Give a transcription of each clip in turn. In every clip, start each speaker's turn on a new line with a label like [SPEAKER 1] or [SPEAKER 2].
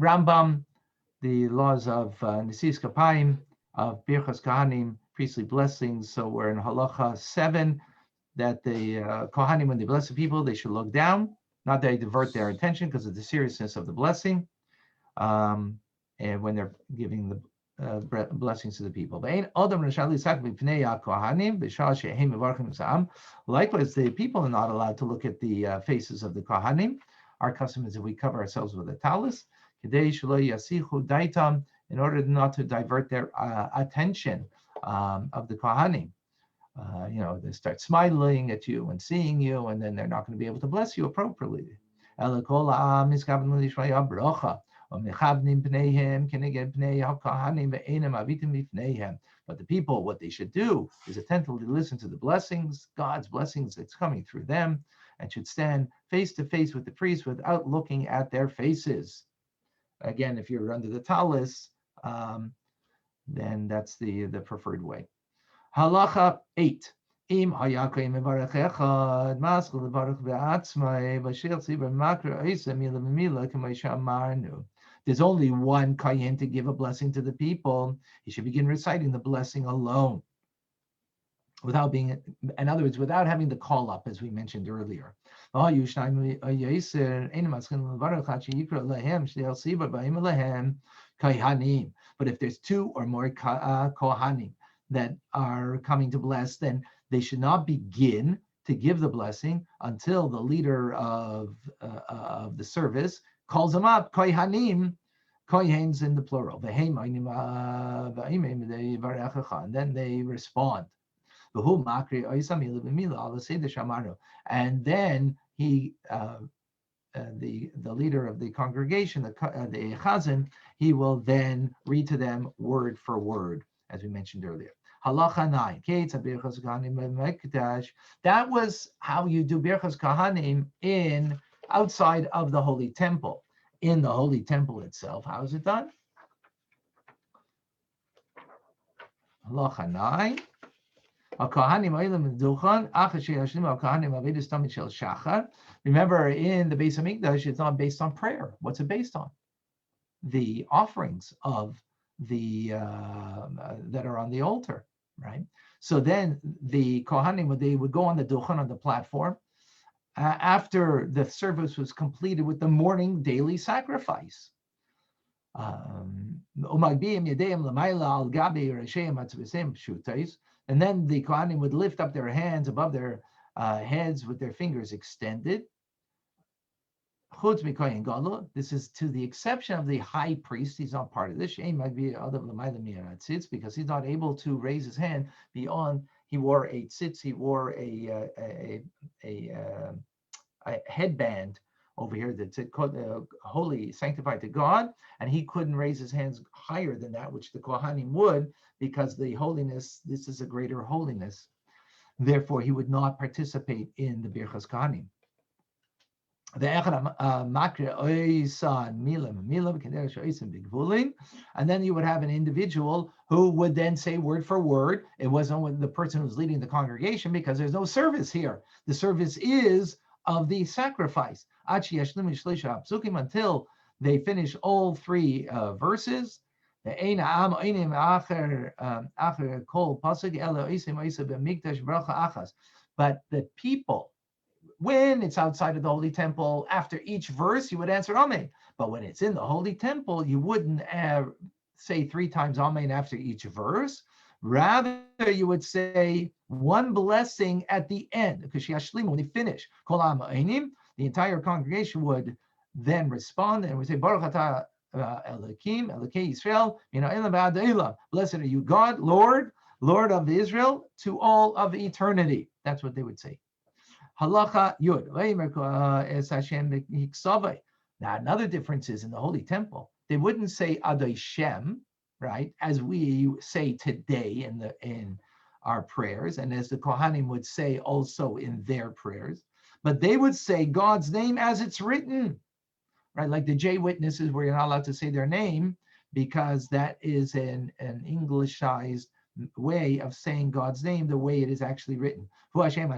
[SPEAKER 1] Rambam, the laws of Nesis Kapayim, of Birchas Kohanim, priestly blessings. So we're in Halacha 7, that the Kohanim, when they bless the people, they should look down, not that they divert their attention because of the seriousness of the blessing, and when they're giving the blessings to the people. Likewise, the people are not allowed to look at the faces of the Kohanim. Our custom is that we cover ourselves with a talis, in order not to divert their attention of the Kohanim. They start smiling at you and seeing you, and then they're not going to be able to bless you appropriately. But the people, what they should do is attentively listen to the blessings, God's blessings that's coming through them, and should stand face to face with the priest without looking at their faces. Again, if you're under the talis, then that's the preferred way. Halacha 8. There's only one kohen to give a blessing to the people. He should begin reciting the blessing alone, without having the call up, as we mentioned earlier. But if there's 2 or more kohanim that are coming to bless, then they should not begin to give the blessing until the leader of the service calls them up, kohanim, kohens in the plural, and then they respond. And then he, the leader of the congregation, the chazan, he will then read to them word for word, as we mentioned earlier. Halacha 9. That was how you do Birchas Kohanim outside of the Holy Temple. In the Holy Temple itself, how is it done? Halacha 9. Remember, in the Beis Hamikdash, it's not based on prayer. What's it based on? The offerings of the that are on the altar, right? So then the Kohanim, they would go on the Duchan, on the platform, after the service was completed with the morning daily sacrifice. And then the Kohanim would lift up their hands above their heads with their fingers extended. This is to the exception of the high priest. He's not part of this, because he's not able to raise his hand beyond. He wore a tzitz. He wore a headband over here that's holy, sanctified to God, and he couldn't raise his hands higher than that, which the Kohanim would, because the holiness, this is a greater holiness. Therefore, he would not participate in the Birchas Kohanim. And then you would have an individual who would then say word for word. It wasn't with the person who's leading the congregation, because there's no service here. The service is of the sacrifice until they finish all 3 verses. But the people, when it's outside of the Holy Temple, after each verse, you would answer Amen. But when it's in the Holy Temple, you wouldn't say 3 times Amen after each verse. Rather, you would say one blessing at the end, because when they finish, the entire congregation would then respond and would say, Baruch atah Elokim, Elokei Yisrael, blessed are you, God, Lord of Israel, to all of eternity. That's what they would say. Halacha Yud. Now, another difference is in the Holy Temple, they wouldn't say Adai Shem, right, as we say today in our prayers, and as the Kohanim would say also in their prayers, but they would say God's name as it's written, right? Like the J witnesses, where you're not allowed to say their name, because that is an Englishized way of saying God's name the way it is actually written. Hu Hashem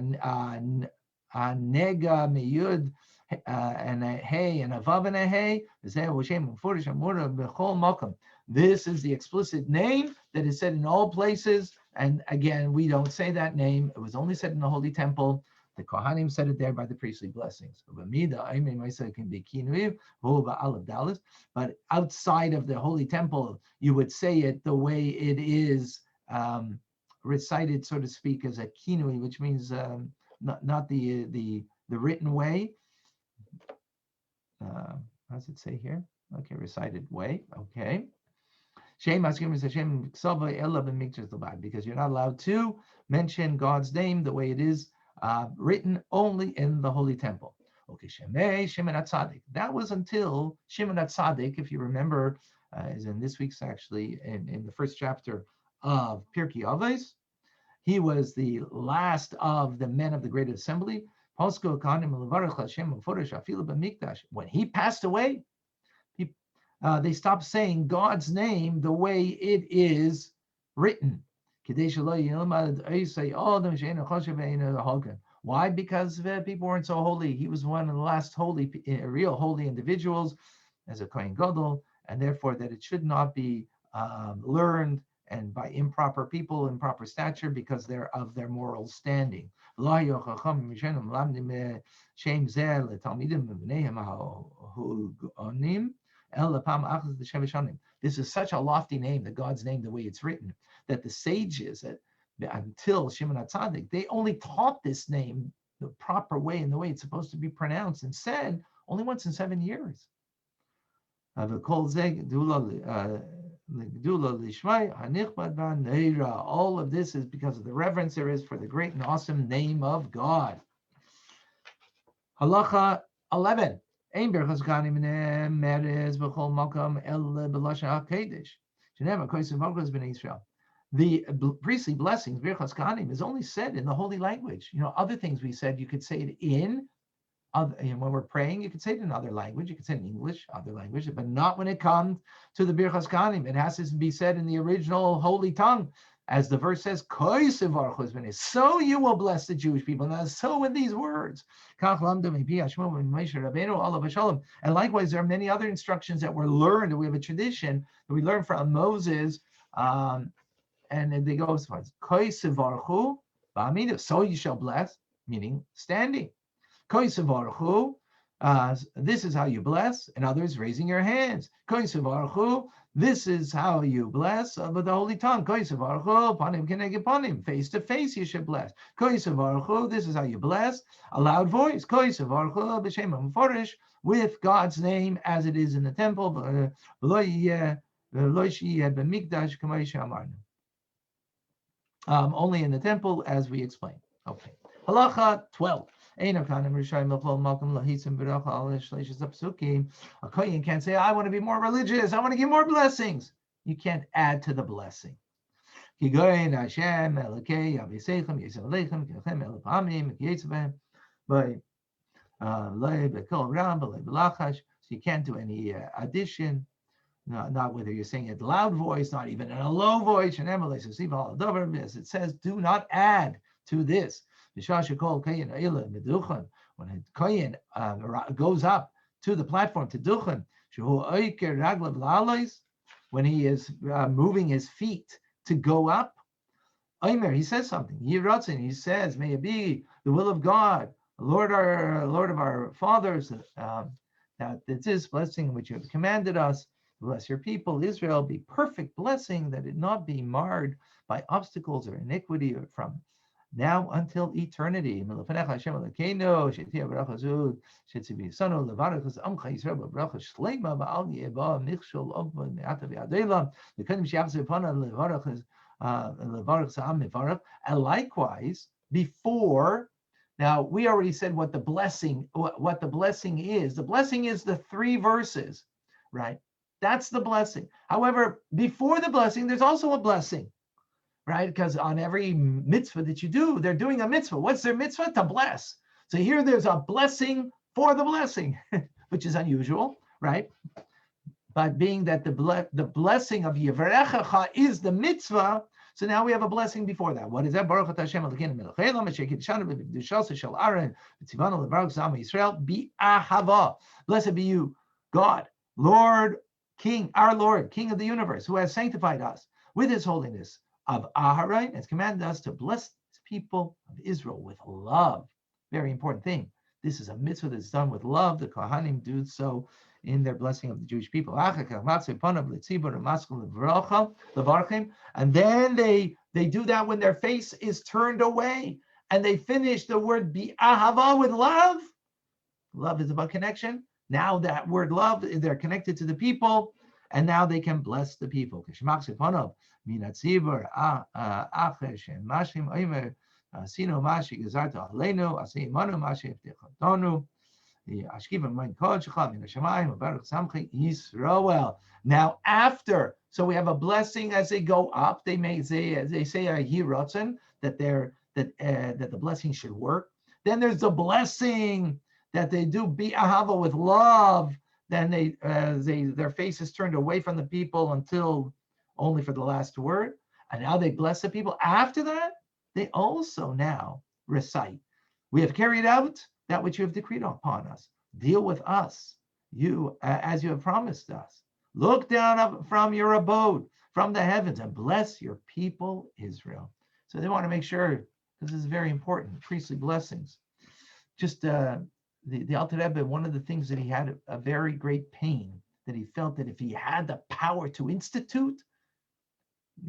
[SPEAKER 1] Anega Meyud and a hey and a vav and a hey. This is the explicit name that is said in all places. And again, we don't say that name. It was only said in the Holy Temple. The Kohanim said it there by the priestly blessings. But outside of the Holy Temple, you would say it the way it is recited, so to speak, as a kinui, which means not the written way. How does it say here? Okay, recited way. Okay. Because you're not allowed to mention God's name the way it is written only in the Holy Temple. Okay, Shimon HaTzadik. That was until Shimon HaTzadik, if you remember, is in this week's actually in the first chapter of Pirkei Avos. He was the last of the men of the Great Assembly. When he passed away, they stopped saying God's name the way it is written. Why? Because people weren't so holy. He was one of the last real holy individuals as a Kohen Gadol, and therefore that it should not be learned and by improper people, improper stature, because they're of their moral standing. This is such a lofty name, the God's name, the way it's written, that the sages, until Shimon HaTzadik, they only taught this name the proper way and the way it's supposed to be pronounced and said only once in 7 years. All of this is because of the reverence there is for the great and awesome name of God. Halacha 11. The priestly blessings, Birchas Kohanim, is only said in the holy language. Other things we said, you could say it in, when we're praying, you could say it in other language, you could say it in English, other language, but not when it comes to the Birchas Kohanim. It has to be said in the original holy tongue. As the verse says, so you will bless the Jewish people. Now, so in these words. And likewise, there are many other instructions that were learned. We have a tradition that we learn from Moses. And they go as far as, so you shall bless, meaning standing. This is how you bless, and others raising your hands. This is how you bless with the holy tongue. Face to face you should bless. This is how you bless. A loud voice. With God's name as it is in the temple. Only in the temple as we explained. Okay. Halacha 12. A Kohen can't say, I want to be more religious, I want to give more blessings. You can't add to the blessing. So you can't do any addition. Not whether you're saying it loud voice, not even in a low voice. As it says, do not add to this. When a Kohen goes up to the platform to Duchen, when he is moving his feet to go up, he says something. He says, may it be the will of God, Lord of our fathers, that this blessing which you have commanded us, bless your people, Israel, be perfect blessing, that it not be marred by obstacles or iniquity or from now until eternity. This and likewise, before, now we already said what the blessing is. The blessing is the 3 verses, right? That's the blessing. However, before the blessing, there's also a blessing, right? Because on every mitzvah that you do, they're doing a mitzvah. What's their mitzvah? To bless. So here there's a blessing for the blessing, which is unusual, right? But being that the blessing of Yivrechecha is the mitzvah, So now we have a blessing before that. What is that? Baruch atah Hashem Elokeinu melech haolam asher kiddushanu b'kedushaso shel Aaron v'tzivanu lebaruch zam Yisrael bi'ahava. Blessed be you, God, Lord, King, our Lord, King of the universe, who has sanctified us with his holiness of Aharon, has commanded us to bless the people of Israel with love. Very important thing. This is a mitzvah that's done with love. The Kohanim do so in their blessing of the Jewish people. And then they do that when their face is turned away. And they finish the word bi'ahava with love. Love is about connection. Now that word love, they're connected to the people. And now they can bless the people. Asino mashi gezarta aleinu, asimanu mashi iftichotonu, ashkiva mein kol shecha min hashamayim, baruch samchi Yisrael. Now after, so we have a blessing as they go up. They may say, as they say, a hirotzen, that the blessing should work. Then there's the blessing that they do be ahava with love. Then their face is turned away from the people until only for the last word, and now they bless the people. After that, they also now recite, we have carried out that which you have decreed upon us. Deal with us, you as you have promised us. Look down up from your abode, from the heavens, and bless your people, Israel. So they want to make sure, this is very important, priestly blessings. Just the Alter Rebbe, one of the things that he had a very great pain, that he felt that if he had the power to institute,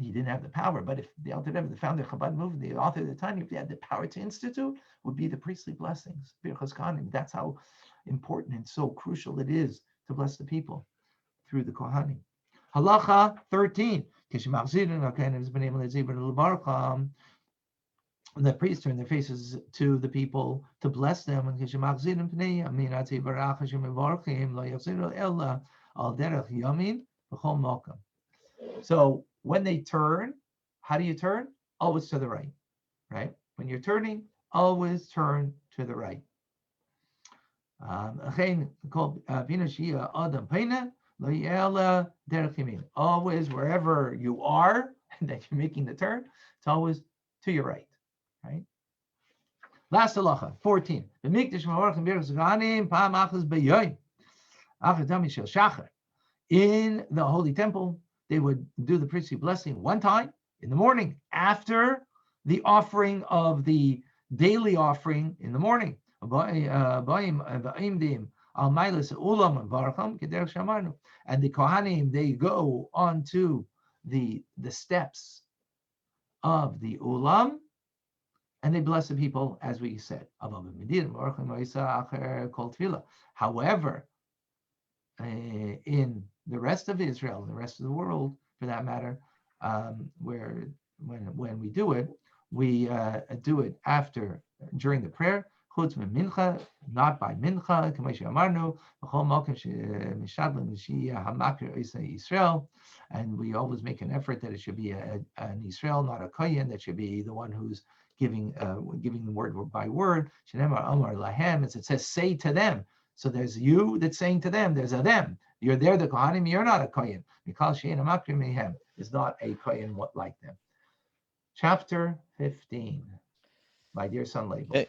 [SPEAKER 1] he didn't have the power, but if the Alter Rebbe, the founder of Chabad movement, the author of the Tanya, if he had the power to institute, would be the priestly blessings. That's how important and so crucial it is to bless the people through the Kohanim. Halacha 13. The priests turn their faces to the people to bless them. So when they turn, how do you turn? Always to the right, right? When you're turning, always turn to the right. Always, wherever you are, that you're making the turn, it's always to your right, right? Last halacha, 14. In the Holy Temple, they would do the priestly blessing one time in the morning after the offering of the daily offering in the morning. And the Kohanim, they go onto the steps of the Ulam and they bless the people, as we said. However, in the rest of Israel, the rest of the world, for that matter, when we do it, we do it during the prayer, chutz mincha, not by mincha, and we always make an effort that it should be an Israel, not a kohen, that should be the one who's giving the word by word. It says, say to them. So there's you that's saying to them, there's a them. You're there, the Kohanim, you're not a Kohen. Because Shein Makrim Mehem is not a Kohen like them. Chapter 15. My dear son Label.
[SPEAKER 2] Okay.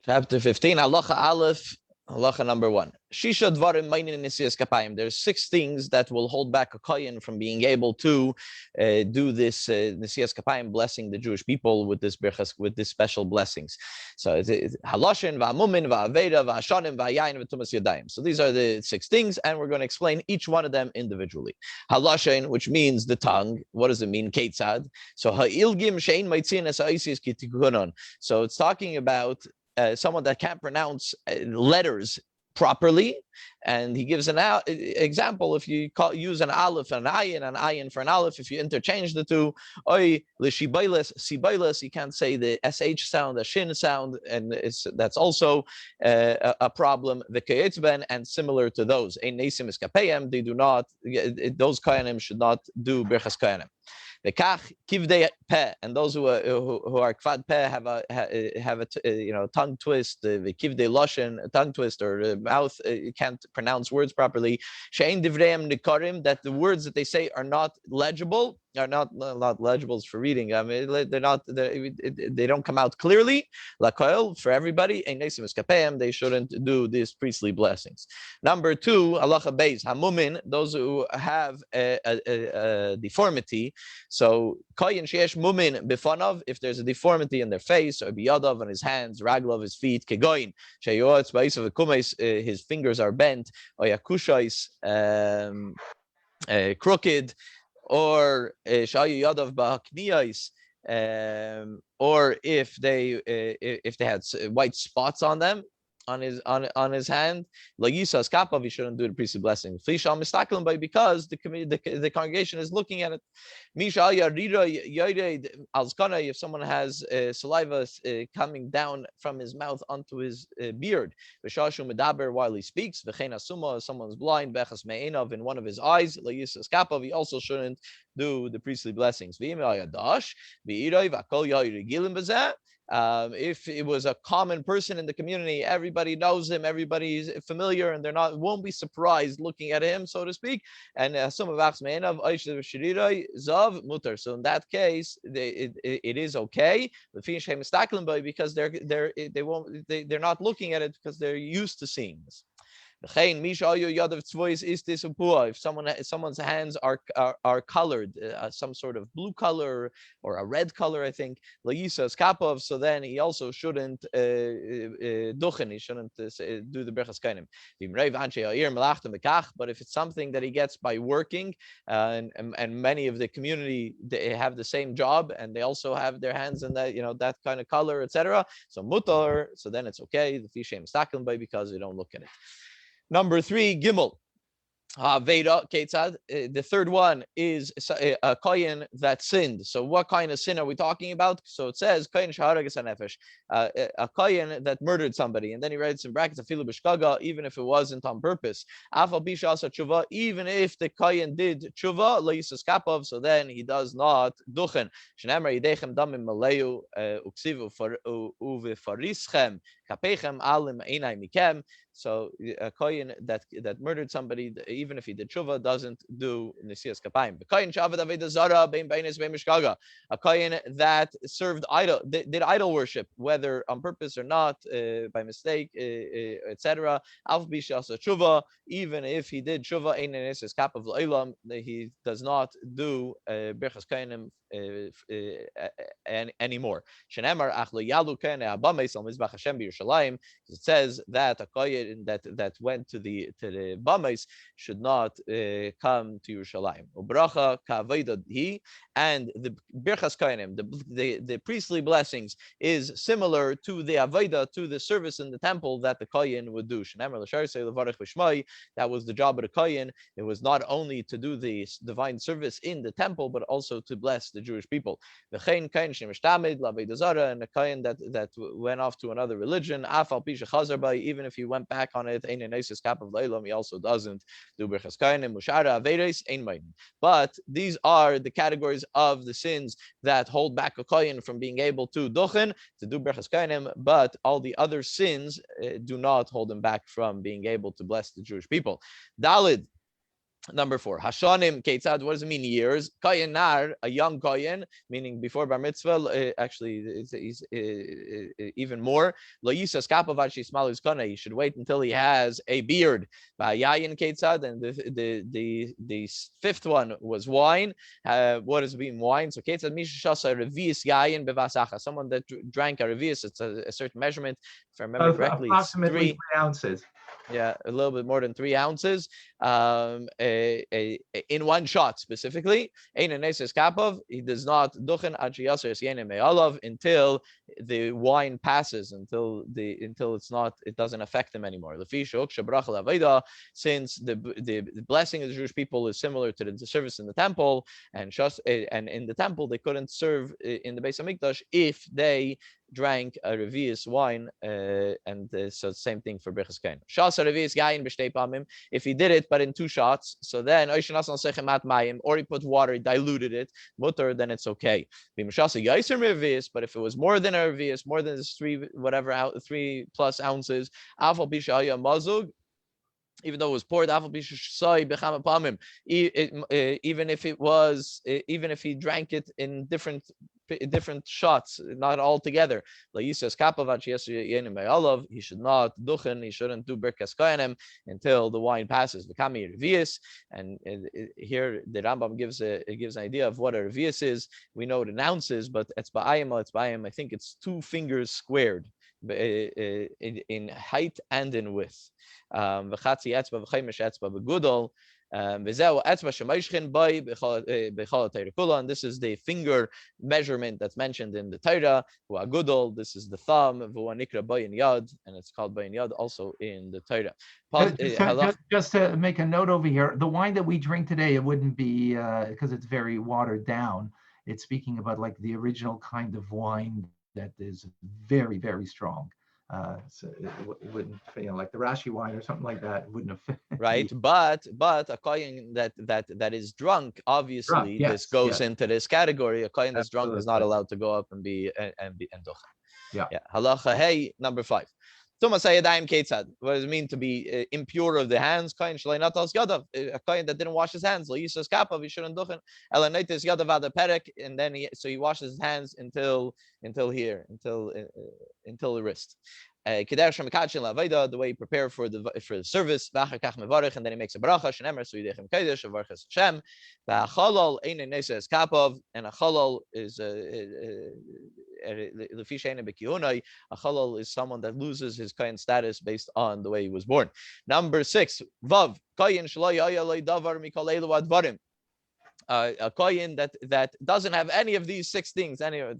[SPEAKER 2] Chapter 15, Halacha Aleph, Halacha number 1. Shisha dvarim meinin nesiyas kapayim. There's 6 things that will hold back a kohen from being able to do this nesiyas kapayim, blessing the Jewish people with this berachas, with this special blessings. So haloshin, va'amumin, va'aveda, va'ashanim, va'yayin, v'tumas yadayim. So these are the 6 things, and we're going to explain each one of them individually. Haloshin, which means the tongue. What does it mean? Ketzad. So ha'ilgim shein maitzin es ha'isias kitikunon. So it's talking about someone that can't pronounce letters properly, and he gives an example. If you use an aleph and an ayin for an aleph, if you interchange the two, oy l'shibailas, you can't say the sh sound, the shin sound, and that's also a problem. The kayetben, and similar to those, ein nesim eskapayim, they do not. Those kohanim should not do birchas kohanim. The kach kivdei peh, and those who are kvad peh have a tongue twist. The kivdei loshen, a tongue twist, or mouth can't pronounce words properly. Shein divreim nikarim, that the words that they say are not legible. are not legibles for reading. I mean, they don't come out clearly. Lakoil for everybody. They shouldn't do these priestly blessings. Number two, halacha beis hamumin, those who have a deformity. So koyin sheyesh mumin bifanav, if there's a deformity in their face or biyadav on his hands, raglov his feet, kegoyin sheyotz ba'is of kumes, his fingers are bent, or yakushais crooked, or shayu yadav ba'akniyais, or if they had white spots on them on his hand, la'yisas kapav, he shouldn't do the priestly blessing. Because the congregation is looking at it. If someone has saliva coming down from his mouth onto his beard, while he speaks, someone's blind, in one of his eyes, he also shouldn't do the priestly blessings. If it was a common person in the community, everybody knows him, everybody's familiar, and won't be surprised looking at him, so to speak. And some of zav mutar. So in that case, it is okay. Because they're not looking at it because they're used to seeing this. If someone's hands are colored, some sort of blue color or a red color, I think, so then he also shouldn't duchen, he shouldn't do the berachas kainim. But if it's something that he gets by working, and many of the community, they have the same job and they also have their hands in that, that kind of color, etc. So mutar, so then it's okay. The fishem stakin by, because they don't look at it. Number three, Gimel. Veda, Ketzad. The third one is a kohen that sinned. So what kind of sin are we talking about? So it says kohen shaharagas hanefesh, a kohen that murdered somebody, and then he writes in brackets afilu b'shkaga, even if it wasn't on purpose. Afal bisha asa tshuva, even if the kohen did tshuva leisas kapov, so then he does not duchen. Shenemar yidechem damim maleu uksivu uvefarischem kapechem alim einay mikem. So a kohen that murdered somebody, even if he did tshuva, doesn't do nesias kapayim. A kohen that served idol, did idol worship, whether on purpose or not, by mistake, etc. Even if he did tshuva, he does not do berachas kainim anymore. It says that a kohen that went to the bamais should not come to Yerushalayim. Ubracha ka'avodah hi, and the birchas kohanim, the priestly blessings, is similar to the avodah, to the service in the temple that the kohen would do. That was the job of the kohen. It was not only to do the divine service in the temple, but also to bless the Jewish people. And a kohen that went off to another religion, even if he went back on it, he also doesn't do berachas kainim. But these are the categories of the sins that hold back a kohen from being able to duchen, to do berachas kainim, but all the other sins do not hold him back from being able to bless the Jewish people. Dalid. Number four, Hashanim Ketzad. What does it mean? Years. Kohen nar, a young kohen, meaning before bar mitzvah. Actually, he's even more. Lo yisas kapavad shismal iskana. He should wait until he has a beard. Yayin Ketzad, and the fifth one was wine. What does it mean, wine? So Ketzad mishashasa revius yayin bevasacha. Someone that drank a revius. It's a certain measurement. If I remember correctly,
[SPEAKER 1] approximately
[SPEAKER 2] it's
[SPEAKER 1] 3 ounces.
[SPEAKER 2] Yeah, a little bit more than 3 ounces in one shot specifically. He does not duchen until the wine passes, until it's not, it doesn't affect him anymore. Since the blessing of the Jewish people is similar to the service in the temple, and in the temple they couldn't serve in the Beis Hamikdash if they drank a revius wine, and so same thing for berachas kain. Shasa revius yain b'shtei pamim. If he did it but in 2 shots, so then or he put water, he diluted it, mutter, then it's okay. But if it was more than a revius, more than 3+ ounces, even though it was poured, even if he drank it in different shots, not all together. He should not duchen, he shouldn't do birkas koyanim until the wine passes. And here the Rambam gives an idea of what a revius is. We know what an ounce is, but etzba'ayim, I think it's 2 fingers squared in height and in width. This is the finger measurement that's mentioned in the Torah. This is the thumb, and it's called bayin yad also in the Torah.
[SPEAKER 1] Just to make a note over here, the wine that we drink today, it wouldn't be because it's very watered down. It's speaking about like the original kind of wine that is very, very strong. So it wouldn't, like the Rashi wine or something like that, wouldn't have.
[SPEAKER 2] Right, but a kohen that is drunk, obviously, this goes into this category. A kohen that's drunk is not allowed to go up and be duchen.
[SPEAKER 1] Yeah.
[SPEAKER 2] Halacha hey, number 5. What does it mean to be impure of the hands? A kohen that didn't wash his hands, he shouldn't duchen. And then he washes his hands until here, until the wrist. The way you prepare for the service, and then he makes a bracha, and a chalal is a chalal is someone that loses his kohen status based on the way he was born. Number 6, vav kohen a kohen that doesn't have any of these 6 things, 7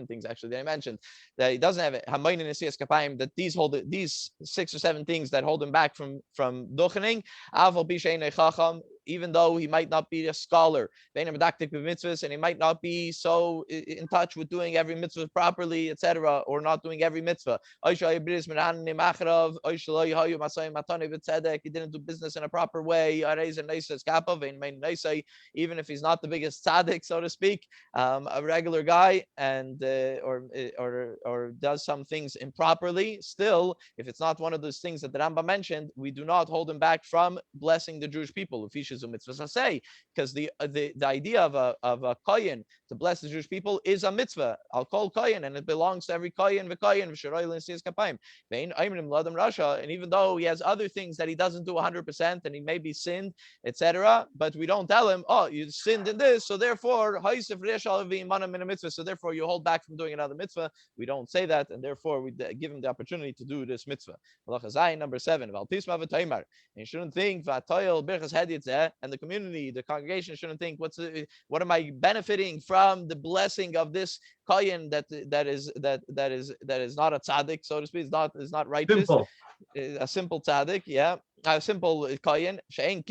[SPEAKER 2] things actually that I mentioned, that he doesn't have it, that these 6 or 7 things that hold him back from duchening, even though he might not be a scholar, and he might not be so in touch with doing every mitzvah properly, etc., or not doing every mitzvah. He didn't do business in a proper way, even if he's not the biggest tzaddik, so to speak, a regular guy, and or does some things improperly, still, if it's not one of those things that the Rambam mentioned, we do not hold him back from blessing the Jewish people. Because the idea of a kohen to bless the Jewish people is a mitzvah. I'll call kohen, and it belongs to every kohen. And even though he has other things that he doesn't do 100%, and he may be sinned, etc., but we don't tell him, oh, you sinned in this, so therefore, so therefore you hold back from doing another mitzvah. We don't say that, and therefore we give him the opportunity to do this mitzvah. Number 7, and you shouldn't think and the community, the congregation shouldn't think, what am I benefiting from the blessing of this kohen that is not a tzaddik, so to speak, is not righteous, a simple tzaddik, a simple kohen. You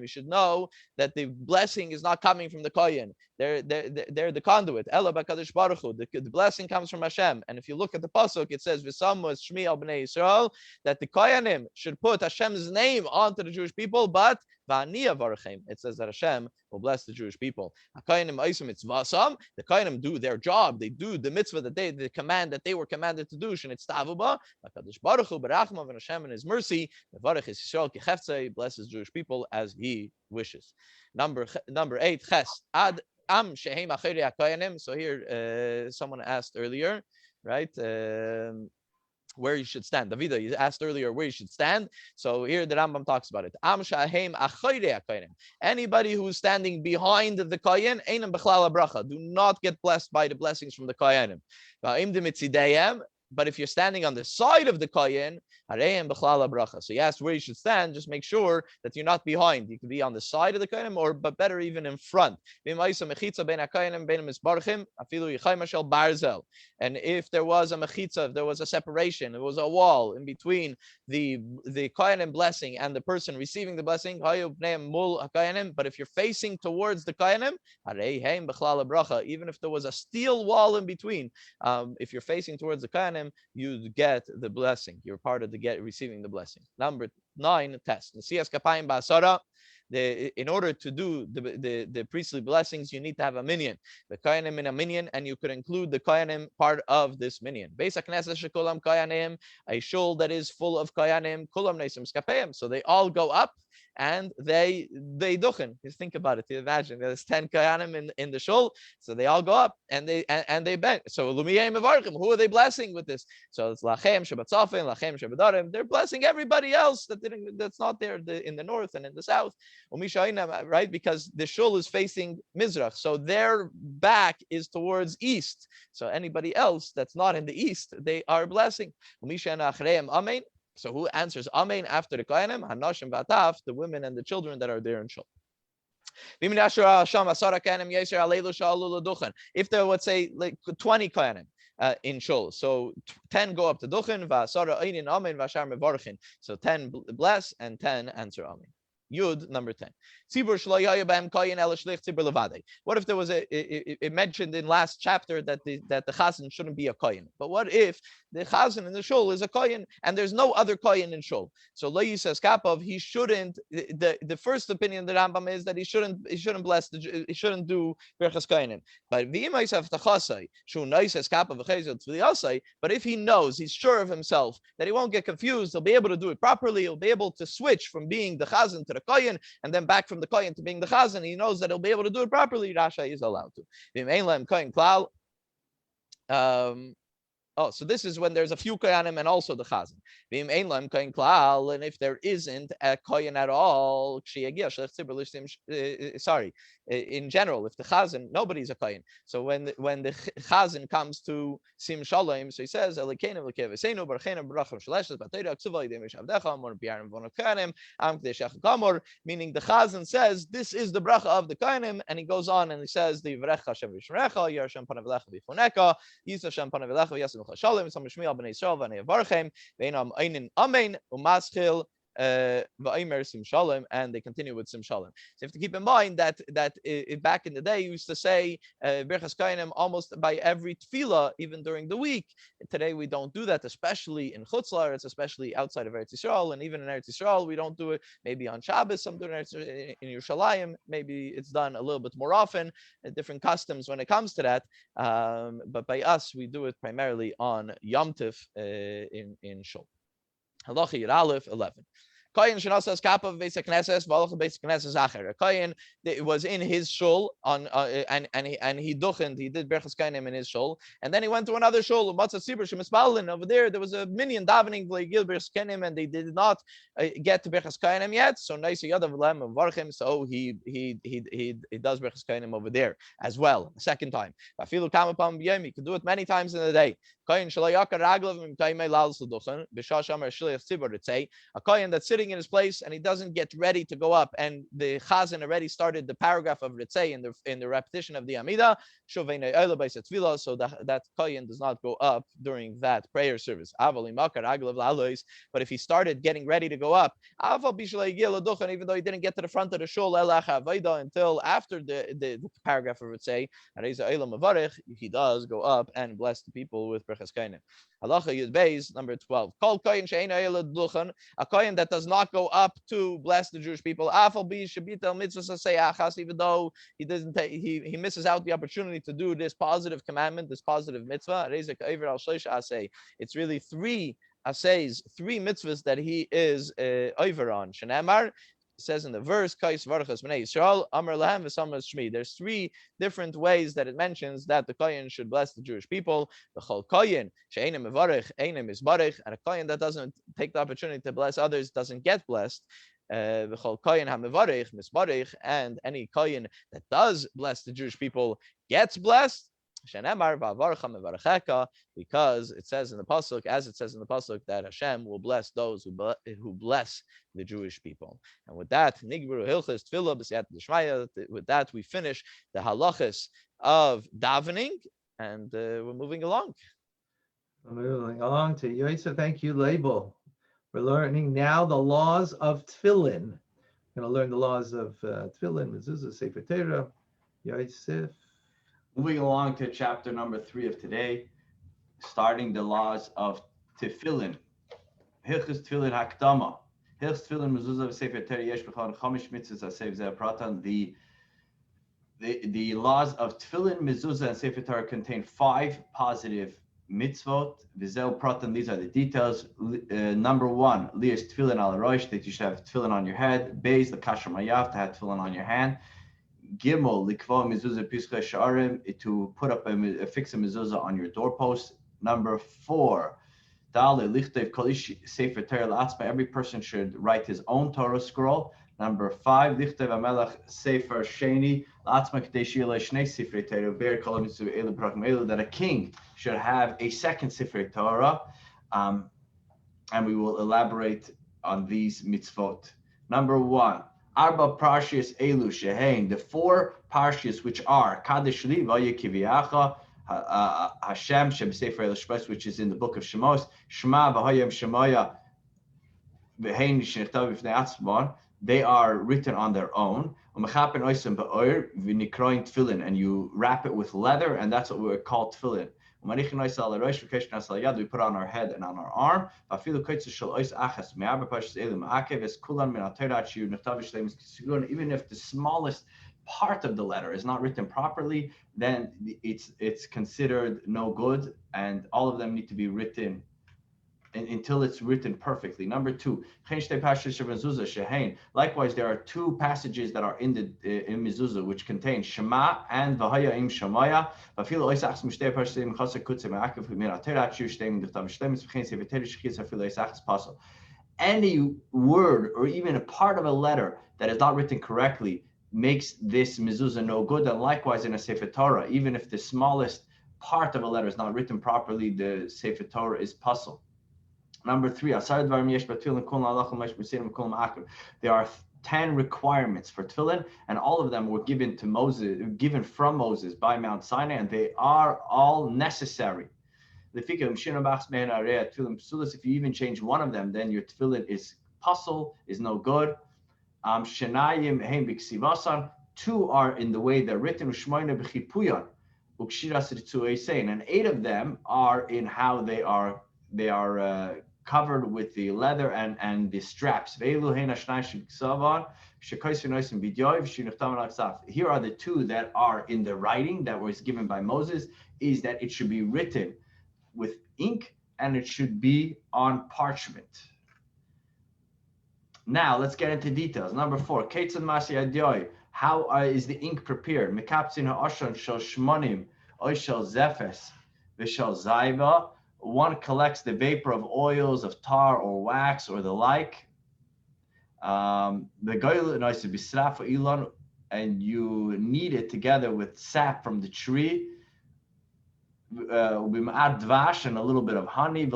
[SPEAKER 2] should know that the blessing is not coming from the kohen. They're the conduit. The blessing comes from Hashem. And if you look at the pasuk, it says Shmi al bnei Yisrael, that the kohanim should put Hashem's name onto the Jewish people, but it says that Hashem will bless the Jewish people. The kohanim do their job. They do the mitzvah the command that they were commanded to do. And Hashem in His mercy blesses Jewish people as He wishes. Number 8, ches ad am shehem acheri hakoyanim. So here, someone asked earlier, right? Where you should stand. Davida, you asked earlier where you should stand. So here the Rambam talks about it. Am shahem achayre hakoyanim. Anybody who's standing behind the kohen, einam bechlal bracha. Do not get blessed by the blessings from the koyanim. But if you're standing on the side of the kohen, so you asked where you should stand, just make sure that you're not behind. You can be on the side of the kohen, but better even in front. And if there was a mechitza, if there was a separation, there was a wall in between the kohen blessing and the person receiving the blessing, but if you're facing towards the kohenim, even if there was a steel wall in between, if you're facing towards the kohenim, you get the blessing. You're part of receiving the blessing. Number 9, test. in order to do the priestly blessings, you need to have a minyan. The koyanim in a minyan, and you could include the koyanim part of this minyan. Beis HaKnesses shekulam koyanim, a shul that is full of koyanim, kulam neisim skapeim. So they all go up and they duchen. Just think about it. You imagine there's 10 koyanim in the shul, so they all go up and they bend. So lumiyim mevarchim. Who are they blessing with this? So it's lachem shebatzafin, lachem shebadarim. They're blessing everybody else that's not there in the north and in the south. Right? Because the shul is facing Mizrach, so their back is towards east. So anybody else that's not in the east, they are blessing. Amen. So who answers Amen after the Kohanim? Hanashim Vataf, the women and the children that are there in shul. If there, let's say, like 20 Kohanim in shul, so 10 go up to duchen, so 10 bless and 10 answer Amen. Yud, number 10. What if there was it mentioned in last chapter that the chazan shouldn't be a kohen? But what if the chazan in the shul is a kohen and there's no other kohen in shul? So Lehi says kapov, he shouldn't. The first opinion of the Rambam is that he shouldn't bless he shouldn't do berachas kohenim. But but if he knows, he's sure of himself that he won't get confused, he'll be able to do it properly. He'll be able to switch from being the chazan to the kohen and then back from the kohen to being the chazan. He knows that he'll be able to do it properly. Rasha is allowed to. So this is when there's a few koyanim and also the chazan. And if there isn't a koyan at all, in general, if the chazan, nobody's a koyan. So when the chazan comes to sim shalom, so he says, meaning the chazan says, this is the bracha of the koyanim, and he goes on and he says, the v'recha Hashem v'shmerecha, Yerushem panav elecha b'foneka, Yisrael Hashem panav elecha v'yasim Shalom, some Shmuel b'nei Yisrael v'nei Yavarchem, ve'inam einin amen umaschil v'aymer sim shalom, and they continue with sim shalom. So you have to keep in mind that back in the day, you used to say berachas kohanim almost by every tefillah, even during the week. Today we don't do that, especially in Chutz La'aretz, especially outside of Eretz Yisrael, and even in Eretz Yisrael we don't do it. Maybe on Shabbos, some do it in Yerushalayim. Maybe it's done a little bit more often. Different customs when it comes to that. But by us, we do it primarily on Yom Tov in Shul. Halacha Yud Aleph 11. Kohen shenasas kapav beis haknesses v'alach beis haknesses acher. A kohen it was in his shul on and he duchened. He did berachas kohanim in his shul, and then he went to another shul. Matzah tzibur shemisbalin over there was a minyan davening le'gil berachas kohanim, and they did not get to berachas kohanim yet. So nice yadav lem and varchim. So he does berachas kohanim over there as well. A second time. Afilu kamapam b'yom. He could do it many times in a day. Kohen shalayakar raglav mimtaymei lal l'duchen b'shah shamar shliach tzibur tzei. A kohen that's sitting in his place and he doesn't get ready to go up, and the chazan already started the paragraph of Ritzei in the repetition of the Amida, so that kohen does not go up during that prayer service. But if he started getting ready to go up, even though he didn't get to the front of the shul until after the paragraph of Ritzei, he does go up and bless the people with berachas kohanim. Halacha Yud Beis, number 12. Kol kohen she'eino ela duchen, a kohen that does not go up to bless the Jewish people, even though he doesn't he misses out the opportunity to do this positive commandment, this positive mitzvah. It's really three assays, three mitzvahs that he is over on. Shenemar says in the verse, there's three different ways that it mentions that the kohen should bless the Jewish people. The chol kohen she'einem mevarech einem isbarech, and a kohen that doesn't take the opportunity to bless others doesn't get blessed. The chol kohen hamevarech misbarech, and any kohen that does bless the Jewish people gets blessed. Because it says in the pasuk, as it says in the pasuk, that Hashem will bless those who bless the Jewish people. And with that, with that we finish the halachas of davening, and we're moving along.
[SPEAKER 1] Moving along to Yosef. Thank you, Label. We're learning now the laws of Tefillin. We're going to learn the laws of Tefillin, Mezuzah, Sefer Torah. Yosef.
[SPEAKER 3] Moving along to chapter number 3 of today, starting the laws of Tefillin. Hilchos Tefillin Hakdama. Hilchs Tefillin Mezuzah v'Sefer Torah yesh b'chol chamish mitzvahs asev zeh pratan. The laws of Tefillin, Mezuzah, and Sefer Torah contain 5 positive mitzvot. V'zeh pratan. These are the details. Number 1, lias Tefillin al rosh, that you should have Tefillin on your head. Beis l'kasher mayav, to have Tefillin on your hand. Gimel likvo mezuzah piskei sha'arim, to put up fix a mezuzah on your doorpost. Number 4, dale lichtev kol ish sefer Torah la'atzma, every person should write his own Torah scroll. Number 5, lichtev amelach sefer sheni la'atzma k'dei shi'eh lo shnei sifrei Torah ber kol mitzvah elu b'rakim elu, that a king should have a second sifrei Torah, and we will elaborate on these mitzvot. Number 1, Arba Parshias Elu Shehein, the 4 Parshias which are Kadesh Li Vaya Kiviacha, Hashem Shem Sefer El Shmos, which is in the book of Shemos, Shema V'Hayim Shemaya V'Hein Shenichtav V'Fnei Atzmon, they are written on their own. U'Mechapen Oisem Ba'or V'Nikroin Tefillin, and you wrap it with leather, and that's what we call Tefillin. We put on our head and on our arm. Even if the smallest part of the letter is not written properly, then it's considered no good, and all of them need to be written until it's written perfectly. Number 2, likewise, there are 2 passages that are in mezuzah which contain Shema and V'Haya Im Shemaya. Any word or even a part of a letter that is not written correctly makes this mezuzah no good, and likewise in a Sefer Torah, even if the smallest part of a letter is not written properly, the Sefer Torah is puzzle. Number 3, there are 10 requirements for Tefillin, and all of them were given from Moses by Mount Sinai, and they are all necessary. If you even change one of them, then your Tefillin is puzzle, is no good. 2 are in the way they're written, and 8 of them are in how they are covered with the leather and the straps. Here are the 2 that are in the writing that was given by Moses, is that it should be written with ink and it should be on parchment. Now let's get into details. Number 4, how is the ink prepared? One collects the vapor of oils, of tar or wax or the like. And you knead it together with sap from the tree, and a little bit of honey,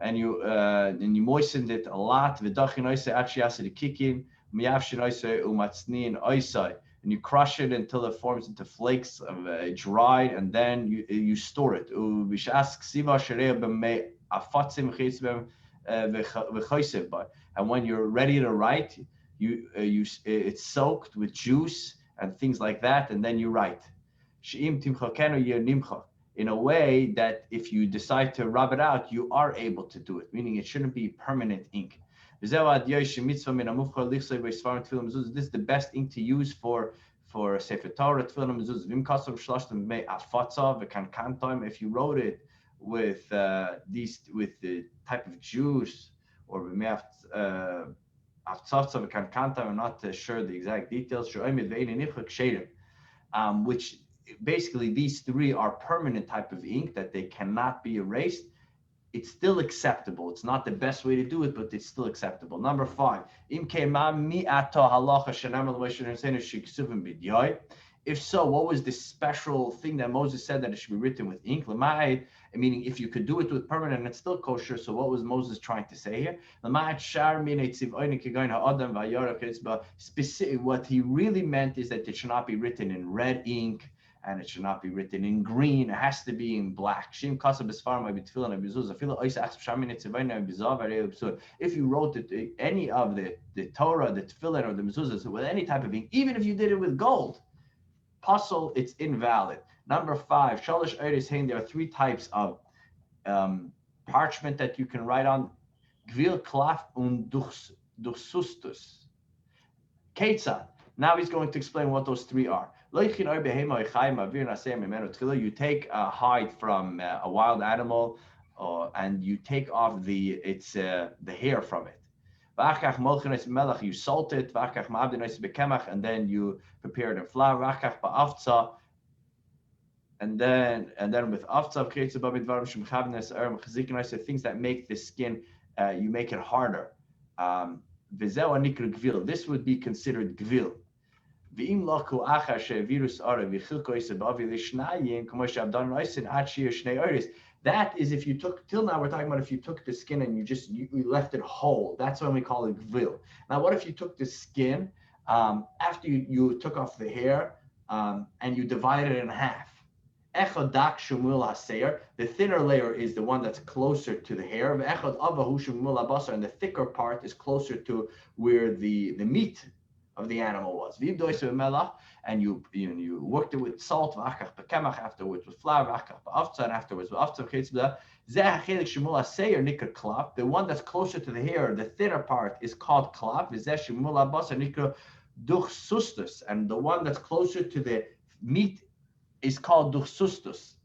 [SPEAKER 3] and you moistened it a lot, and you crush it until it forms into flakes of dried, and then you store it. And when you're ready to write, it's soaked with juice and things like that, and then you write. In a way that if you decide to rub it out, you are able to do it, meaning it shouldn't be permanent ink. This is the best ink to use for Sefer Torah. If you wrote it with the type of juice, or I'm not sure the exact details, which basically these 3 are permanent type of ink that they cannot be erased. It's still acceptable. It's not the best way to do it, but it's still acceptable. Number 5, if so, what was the special thing that Moses said that it should be written with ink? Meaning, if you could do it with permanent and it's still kosher, so what was Moses trying to say here? Specific, what he really meant is that it should not be written in red ink, and it should not be written in green. It has to be in black. If you wrote it, any of the Torah, the Tefillin, or the mezuzahs with any type of ink, even if you did it with gold, puzzle, it's invalid. Number 5, there are 3 types of parchment that you can write on. Gvil, Klaf und Durchsustus. Ketzad. Now he's going to explain what those three are. You take a hide from a wild animal, and you take off the hair from it. You salt it, and then you prepare it in flour. And then with afza things that make the skin, you make it harder. This would be considered gvil. That is if you took, till now we're talking about if you took the skin and you left it whole. That's when we call it gvil. Now what if you took the skin after you took off the hair and you divided it in half? The thinner layer is the one that's closer to the hair, and the thicker part is closer to where the meat of the animal was. And you worked it with salt, afterwards with flour, and afterwards with after. The one that's closer to the hair, the thinner part, is called klaf, and the one that's closer to the meat is called durchsustus.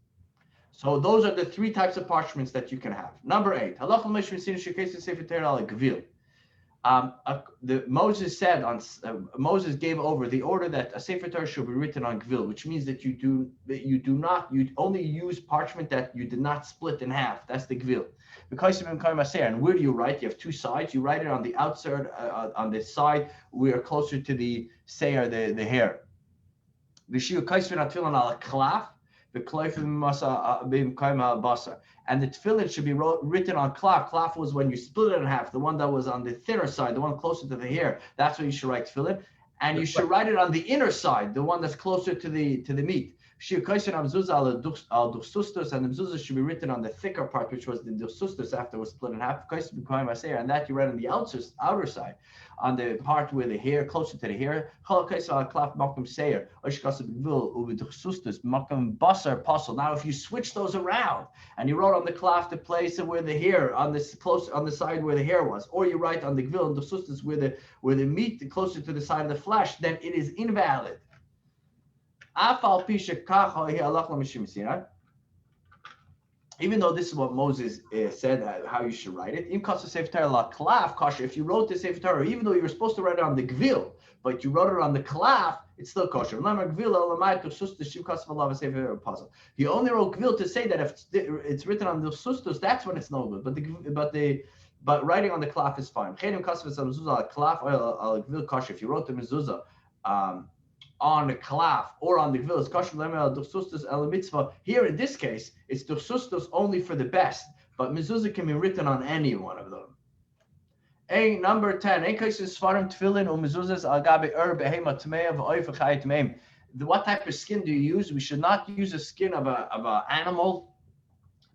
[SPEAKER 3] So those are the three types of parchments that you can have. Number 8. Moses said Moses gave over the order that a Sefer Torah should be written on gvil, which means that you only use parchment that you did not split in half. That's the gvil. Because and where do you write? You have two sides. You write it on the outside, on the side where closer to the seir, the hair. And the tefillin should be written on klaf. Klaf was when you split it in half, the one that was on the thinner side, the one closer to the hair. That's where you should write tefillin. And you should write it on the inner side, the one that's closer to the meat. And the mezuzah should be written on the thicker part, which was the durchsustus after it was split in half. And that you write on the outer side, on the part where the hair, closer to the hair. Now, if you switch those around and you wrote on the klaf the place where the hair, on the side where the hair was, or you write on the gvil and the durchsustus where the meat closer to the side of the flesh, then it is invalid. Even though this is what Moses said, how you should write it. If you wrote the Sefer Torah, even though you were supposed to write it on the gvil, but you wrote it on the klaf, it's still kosher. If you only wrote gvil to say that if it's written on the sustus, that's when it's no good. But writing on the klaf is fine. If you wrote the mezuzah on the klaf or on the gvil, it's kosher durchsustus el mitzvah. Here in this case, it's durchsustus only for the best, but mezuzah can be written on any one of them. Number 10. What type of skin do you use? We should not use a skin of an animal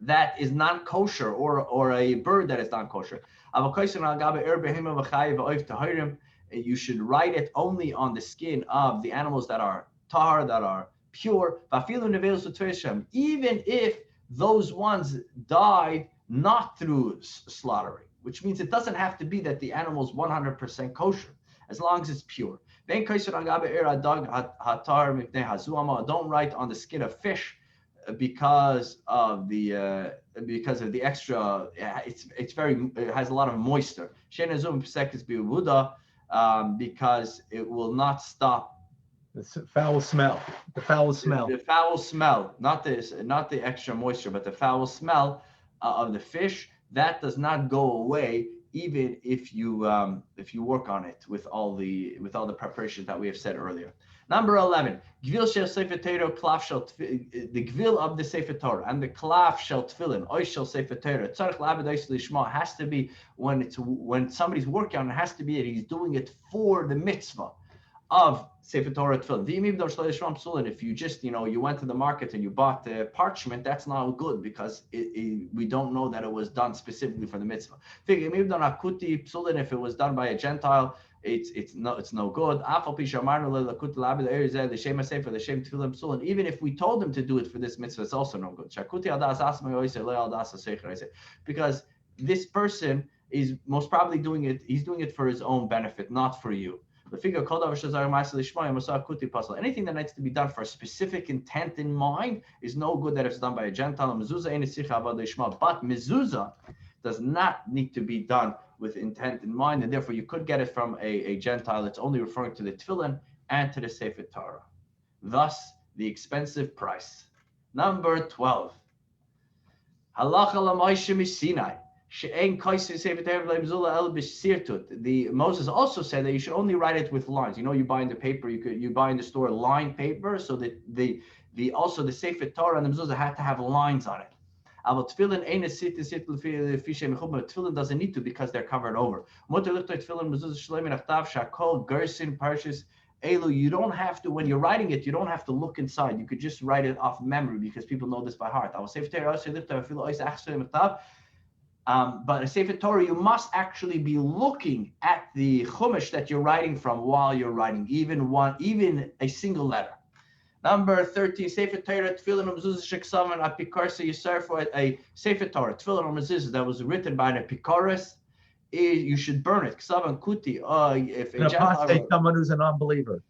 [SPEAKER 3] that is not kosher or a bird that is not kosher. You should write it only on the skin of the animals that are tahar, that are pure. Even if those ones died not through slaughtering, which means it doesn't have to be that the animal is 100% kosher, as long as it's pure. Don't write on the skin of fish because of the extra. It has a lot of moisture. Because it will not stop
[SPEAKER 1] the foul smell. The foul smell.
[SPEAKER 3] The foul smell, not the extra moisture, but the foul smell of the fish, that does not go away even if you work on it with all the preparations that we have said earlier. Number 11, gvil shel sefer Torah, klaf shel the gvil of the sefer Torah and the klaf shel tefillin, ois shel sefer Torah. Tzarich labed ois lishma has to be when somebody's working on it, has to be that he's doing it for the mitzvah of sefer Torah tefillin. If you just you went to the market and you bought the parchment, that's not good because we don't know that it was done specifically for the mitzvah. If it was done by a Gentile, it's no good. Even if we told them to do it for this mitzvah, it's also no good. Because this person is most probably doing it. He's doing it for his own benefit, not for you. Anything that needs to be done for a specific intent in mind is no good that it's done by a Gentile. But mezuzah does not need to be done with intent in mind, and therefore you could get it from a Gentile. It's only referring to the Tefillin and to the Sefer Torah. Thus, the expensive price. Number 12. Halacha l'Moshe miSinai. The Moses also said that you should only write it with lines. You know, you buy in the paper, you buy in the store lined paper, so that the also the Sefer Torah and the mezuzah had to have lines on it. But Tefillin doesn't need to because they're covered over. You don't have to, when you're writing it, you don't have to look inside. You could just write it off memory because people know this by heart. But a Sefer Torah, you must actually be looking at the chumash that you're writing from while you're writing, even a single letter. Number 13, Sefer Torah, Tefillin Mezuzah Sheksavan Apikarsa Yisar, for a Sefer Torah, Tefillin Mezuzah that was written by an Apikaris, you should burn it. Ksavan Kuti. If
[SPEAKER 1] An apostate, someone who's a non-believer.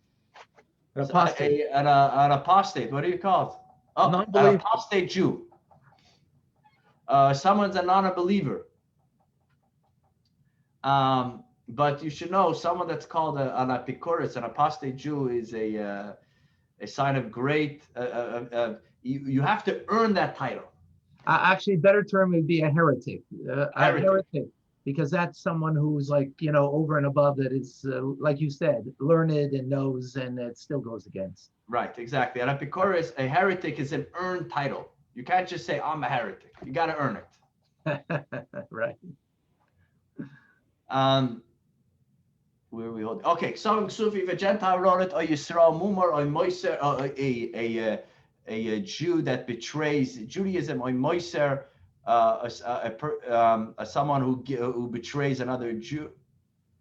[SPEAKER 1] An apostate.
[SPEAKER 3] An apostate. What do you call it? Oh, an apostate Jew. Someone's a non-believer. But you should know someone that's called an Apikoris, an apostate Jew, is a sign of great. You have to earn that title.
[SPEAKER 1] Actually, better term would be a heretic. A heretic, because that's someone who's like, over and above that is, like you said, learned and knows, and it still goes against.
[SPEAKER 3] Right, exactly. An Apikoris, a heretic, is an earned title. You can't just say, I'm a heretic. You got to earn it.
[SPEAKER 1] Right.
[SPEAKER 3] Where are we holding? Okay, so if a Gentile wrote it, or Yisrael Mumar, or Moiser, or a Jew that betrays Judaism, or Moiser, someone who betrays another Jew,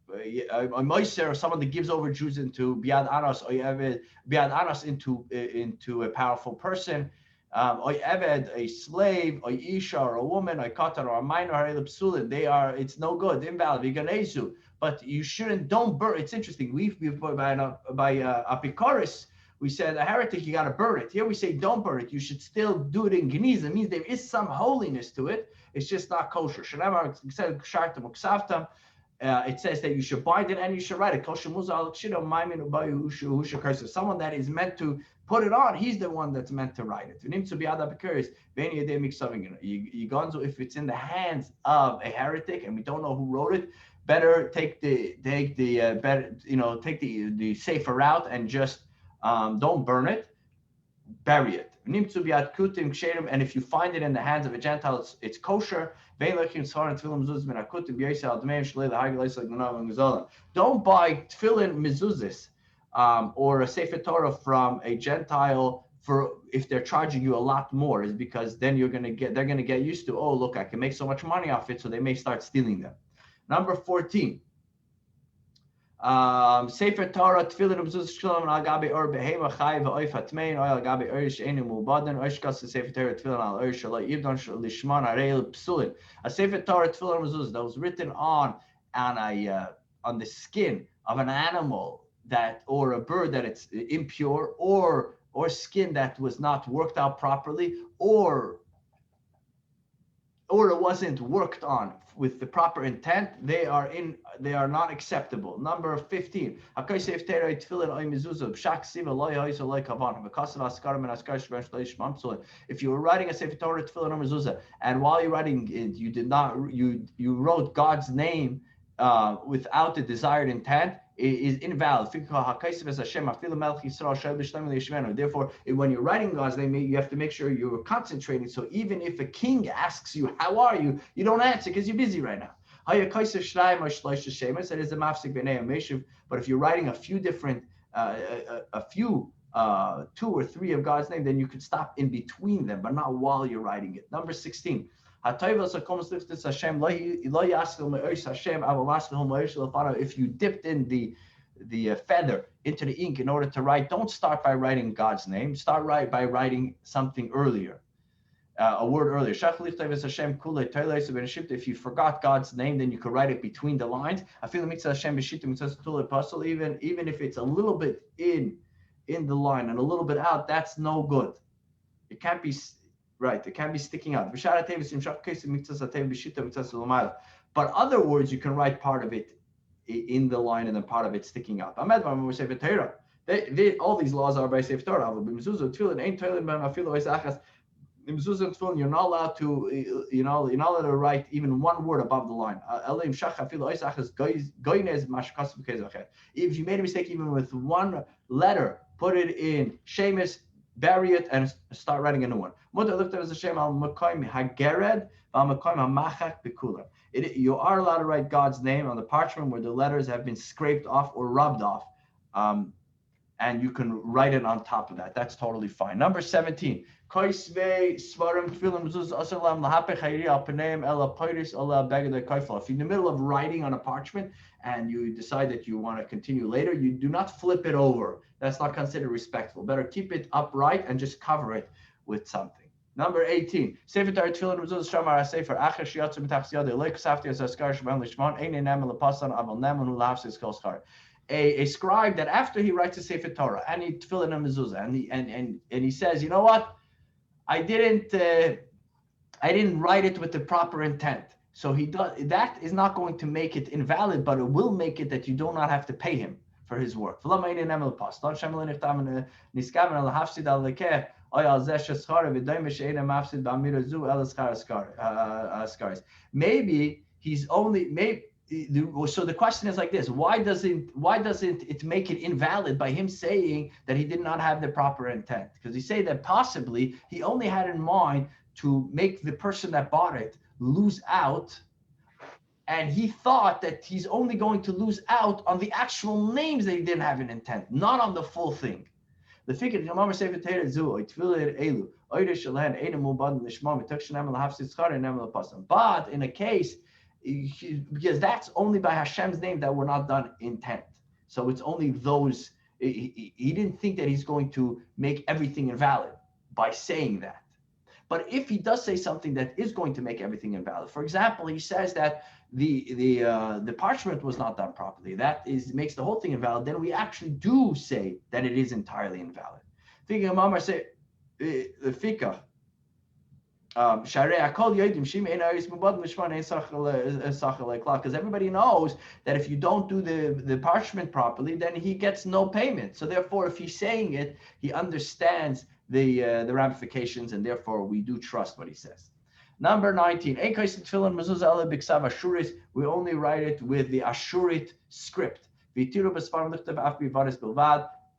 [SPEAKER 3] or Moiser, or someone that gives over Jews into Biad Anas, or Biad Anas into a powerful person. Or Eved, a slave, or Isha, or a woman, or Katan, or a minor, or Psulin, it's no good, invalid, Viganezu. But you don't burn. It's interesting. We've by Apikoris, we said a heretic, you got to burn it. Here we say don't burn it. You should still do it in Geniza. It means there is some holiness to it. It's just not kosher. It says that you should bind it and you should write it. Someone that is meant to put it on, he's the one that's meant to write it. If it's in the hands of a heretic and we don't know who wrote it, better take the safer route and just don't burn it, bury it. And if you find it in the hands of a Gentile, it's kosher. Don't buy tefillin mezuzahs or a Sefer Torah from a Gentile for if they're charging you a lot more, is because then they're gonna get used to, oh look, I can make so much money off it, so they may start stealing them. Number 14. Sefer Torah Tefillin Mezuzah Shalom Al Gabi Or Behema Chai VeOif Hatmein Oil Al Gabi Orish Einu Mubadan Oishkas Sefer Torah Tefillin Al Orish Shalai Ibdan Lishman Areil Psulin. A Sefer Torah Tefillin Mezuzah that was written on the skin of an animal or a bird that it's impure, or skin that was not worked out properly, or it wasn't worked on with the proper intent, they are not acceptable. Number 15. If you were writing a Sefer Torah Tefillin or Mezuzah, and while you're writing it, you wrote God's name without the desired intent, is invalid. Therefore, when you're writing God's name, you have to make sure you're concentrating. So even if a king asks you, how are you? You don't answer because you're busy right now. But if you're writing a few different, two or three of God's name, then you can stop in between them, but not while you're writing it. Number 16. If you dipped in the feather into the ink in order to write, don't start by writing God's name. Start by writing something earlier. a word earlier. If you forgot God's name, then you could write it between the lines. Even if it's a little bit in the line and a little bit out, that's no good. It can't be right. It can't be sticking out. But other words, you can write part of it in the line and then part of it sticking out. All these laws are by Sefer Torah. You're not allowed to, you're not allowed to write even one word above the line. If you made a mistake even with one letter, put it in Shemus, bury it, and start writing a new one. You are allowed to write God's name on the parchment where the letters have been scraped off or rubbed off. And you can write it on top of that. That's totally fine. Number 17. If you're in the middle of writing on a parchment and you decide that you want to continue later, you do not flip it over. That's not considered respectful. Better keep it upright and just cover it with something. Number 18. A scribe that after he writes a Sefer Torah and he tefillin and mezuzah and he says, you know what, I didn't write it with the proper intent. So he does, that is not going to make it invalid, but it will make it that you do not have to pay him for his work. Maybe he's only so the question is like this: why doesn't it make it invalid by him saying that he did not have the proper intent? Because he say that possibly he only had in mind to make the person that bought it lose out, and he thought that he's only going to lose out on the actual names that he didn't have an intent, not on the full thing. The figure but in a case, because that's only by Hashem's name that were not done intent. So it's only those, he didn't think that he's going to make everything invalid by saying that. But if he does say something that is going to make everything invalid, for example, he says that the parchment was not done properly, that makes the whole thing invalid, then we actually do say that it is entirely invalid. Because everybody knows that if you don't do the parchment properly, then he gets no payment. So therefore, if he's saying it, he understands the ramifications, and therefore we do trust what he says. Number 19. We only write it with the Ashurit script.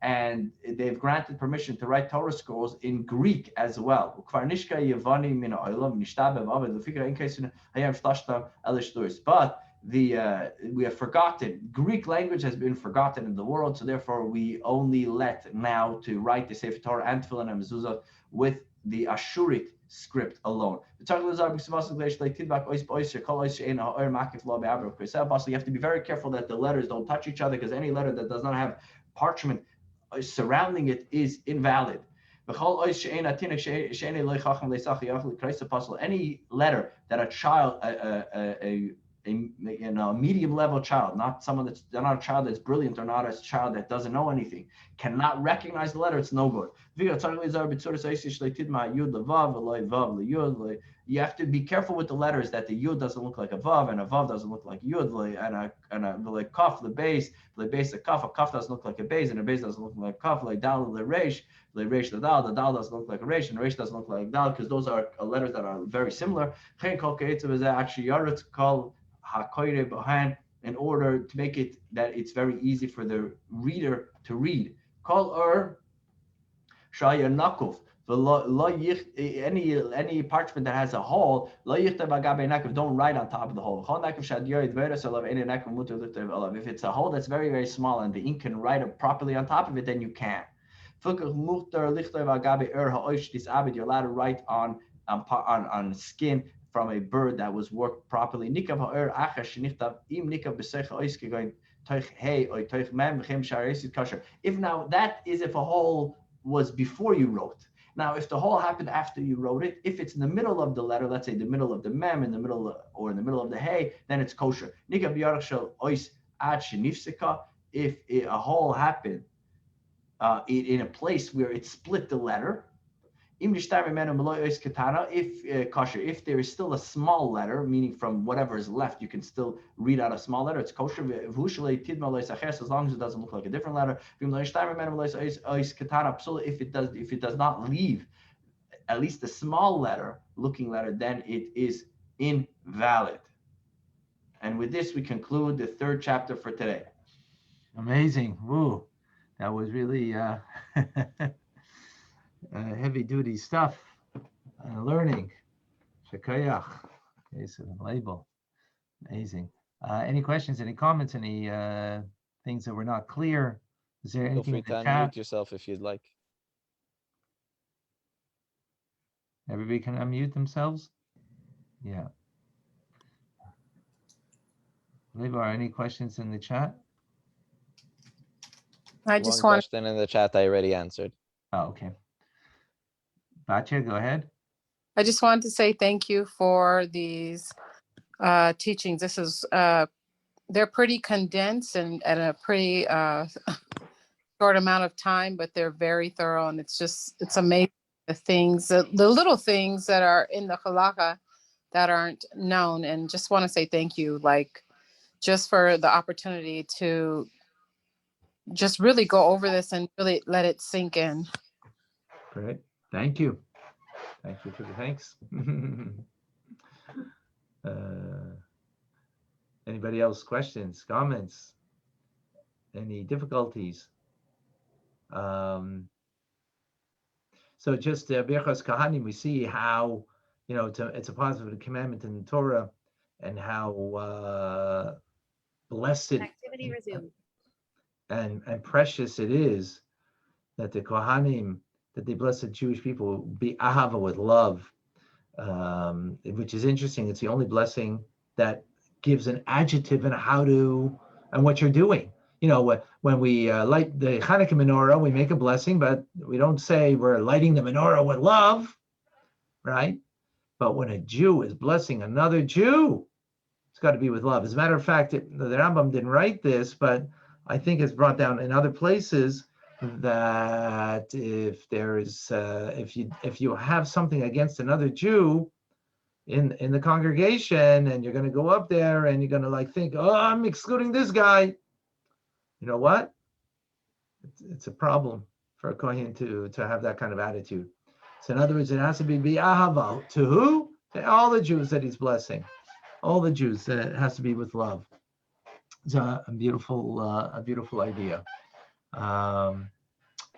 [SPEAKER 3] And they've granted permission to write Torah scrolls in Greek as well. But we have forgotten, Greek language has been forgotten in the world, so therefore we only let now to write the Sefer Torah and Tefillin and Mezuzah with the Ashurit script alone. So you have to be very careful that the letters don't touch each other, because any letter that does not have parchment surrounding it is invalid. Any letter that a child, a medium level child, not a child that's brilliant or not a child that doesn't know anything, cannot recognize the letter, it's no good. You have to be careful with the letters, that the yud doesn't look like a vav, and a vav doesn't look like yud, and a kaf, the base a kaf doesn't look like a base, and a base doesn't look like a kaf, like dal, the resh the dal doesn't look like a resh, and resh doesn't look like dal, because those are letters that are very similar. In order to make it that it's very easy for the reader to read. Any parchment that has a hole, don't write on top of the hole. If it's a hole that's very, very small and the ink can write properly on top of it, then you can. You're allowed to write on skin from a bird that was worked properly. If now that is if a hole was before you wrote, Now, if the hole happened after you wrote it, if it's in the middle of the letter, let's say the middle of the mem, in the middle of, or in the middle of the hey, then it's kosher. If a hole happened in a place where it split the letter, if kosher, if there is still a small letter, meaning from whatever is left, you can still read out a small letter, it's kosher. As long as it doesn't look like a different letter. If it does not leave at least a small letter, looking letter, then it is invalid. And with this, we conclude the third chapter for today.
[SPEAKER 1] Amazing. Woo. That was really heavy duty stuff. Learning. Shekayach. Okay, so the label. Amazing. Any questions, any comments, any things that were not clear? Is there
[SPEAKER 2] Feel
[SPEAKER 1] anything
[SPEAKER 2] free
[SPEAKER 1] in
[SPEAKER 2] to
[SPEAKER 1] the
[SPEAKER 2] unmute
[SPEAKER 1] chat?
[SPEAKER 2] yourself if you'd like.
[SPEAKER 1] Everybody can unmute themselves? Yeah. Levar, any questions in the chat?
[SPEAKER 4] I just
[SPEAKER 2] One
[SPEAKER 4] want
[SPEAKER 2] question in the chat I already answered.
[SPEAKER 1] Oh, okay. Batya, go ahead.
[SPEAKER 4] I just wanted to say thank you for these teachings. This is they're pretty condensed and at a pretty short amount of time, but they're very thorough, and it's amazing the things, the little things that are in the halakha that aren't known. And just want to say thank you, like just for the opportunity to just really go over this and really let it sink in.
[SPEAKER 1] Great. Thank you. Thank you for the thanks. Anybody else? Questions, comments, any difficulties? So just Birchas Kahanim, we see how, it's a positive commandment in the Torah, and how blessed
[SPEAKER 5] Activity resumed.
[SPEAKER 1] and precious it is that the Kohanim, that the blessed Jewish people be ahava, with love, which is interesting. It's the only blessing that gives an adjective and how to, and what you're doing. When we light the Hanukkah menorah, we make a blessing, but we don't say we're lighting the menorah with love, right? But when a Jew is blessing another Jew, it's got to be with love. As a matter of fact, the Rambam didn't write this, but I think it's brought down in other places that if there is, if you have something against another Jew in the congregation, and you're going to go up there and you're going to think, oh, I'm excluding this guy. You know what? It's a problem for a Kohen to have that kind of attitude. So in other words, it has to be ahava. To who? To all the Jews that he's blessing. All the Jews. It has to be with love. It's a beautiful idea. The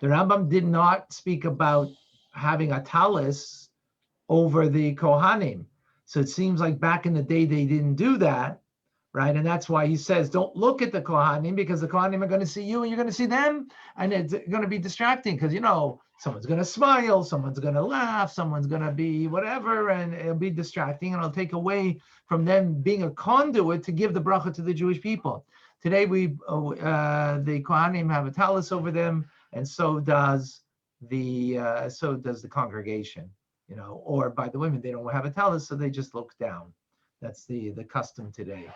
[SPEAKER 1] Rambam did not speak about having a talis over the Kohanim. So it seems like back in the day they didn't do that, right? And that's why he says, don't look at the Kohanim, because the Kohanim are going to see you and you're going to see them. And it's going to be distracting because, someone's going to smile, someone's going to laugh, someone's going to be whatever, and it'll be distracting, and it'll take away from them being a conduit to give the bracha to the Jewish people. Today, the Kohanim have a talis over them, and so does the congregation, or by the women, they don't have a talis, so they just look down. That's the custom today.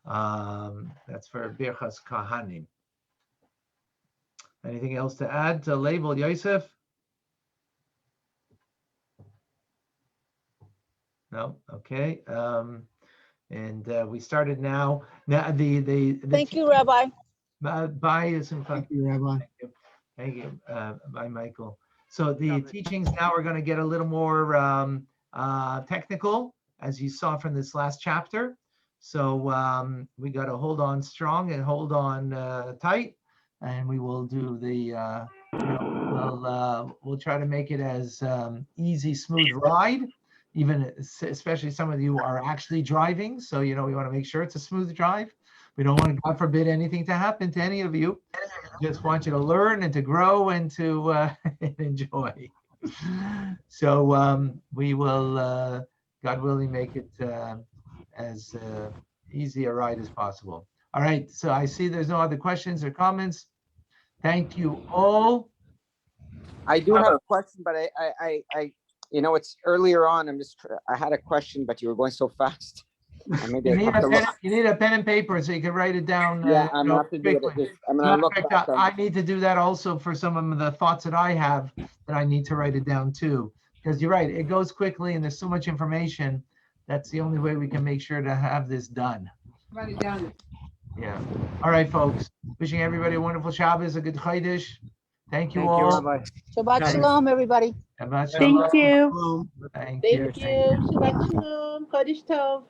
[SPEAKER 1] That's for Birchas Kahanim. Anything else to add to label, Yosef? No. Okay. And we started now. Now
[SPEAKER 5] Thank you, Rabbi.
[SPEAKER 1] Bye, Simcha.
[SPEAKER 6] Thank you, Rabbi.
[SPEAKER 1] Thank you. Bye, Michael. So the teachings now are going to get a little more technical, as you saw from this last chapter. So we got to hold on strong and hold on tight, and we will do the. We'll try to make it as easy, smooth ride. Even especially some of you are actually driving, so we want to make sure it's a smooth drive. We don't want, God forbid, anything to happen to any of you. Just want you to learn and to grow and to enjoy. So we will, God willing, make it as easy a ride as possible. All right. So I see there's no other questions or comments. Thank you all.
[SPEAKER 6] I do have a question, but I it's earlier on. I had a question, but you were going so fast. Maybe
[SPEAKER 1] You
[SPEAKER 6] I
[SPEAKER 1] need,
[SPEAKER 6] have to look.
[SPEAKER 1] you need a pen and paper so you can write it down.
[SPEAKER 6] Yeah, I'm gonna have to do it.
[SPEAKER 1] quickly.
[SPEAKER 6] I'm
[SPEAKER 1] Matter
[SPEAKER 6] gonna
[SPEAKER 1] of
[SPEAKER 6] look
[SPEAKER 1] fact,
[SPEAKER 6] back on.
[SPEAKER 1] I need to do that also for some of the thoughts that I have that I need to write it down too. Because you're right, it goes quickly and there's so much information. That's the only way we can make sure to have this done.
[SPEAKER 4] Write it down.
[SPEAKER 1] Yeah. All right, folks. Wishing everybody a wonderful Shabbos, a good Chodesh. Thank you all.
[SPEAKER 6] Rabbi.
[SPEAKER 5] Shabbat
[SPEAKER 1] Thanks.
[SPEAKER 5] shalom, everybody.
[SPEAKER 1] Shabbat
[SPEAKER 7] Thank
[SPEAKER 1] shalom.
[SPEAKER 7] you.
[SPEAKER 1] Thank you.
[SPEAKER 8] Thank you. Shabbat shalom. Chodesh tov.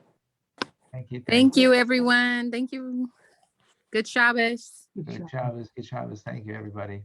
[SPEAKER 1] Thank you.
[SPEAKER 4] Thank you, everyone. Thank you. Good Shabbos.
[SPEAKER 1] Good Shabbos. Good Shabbos. Thank you, everybody.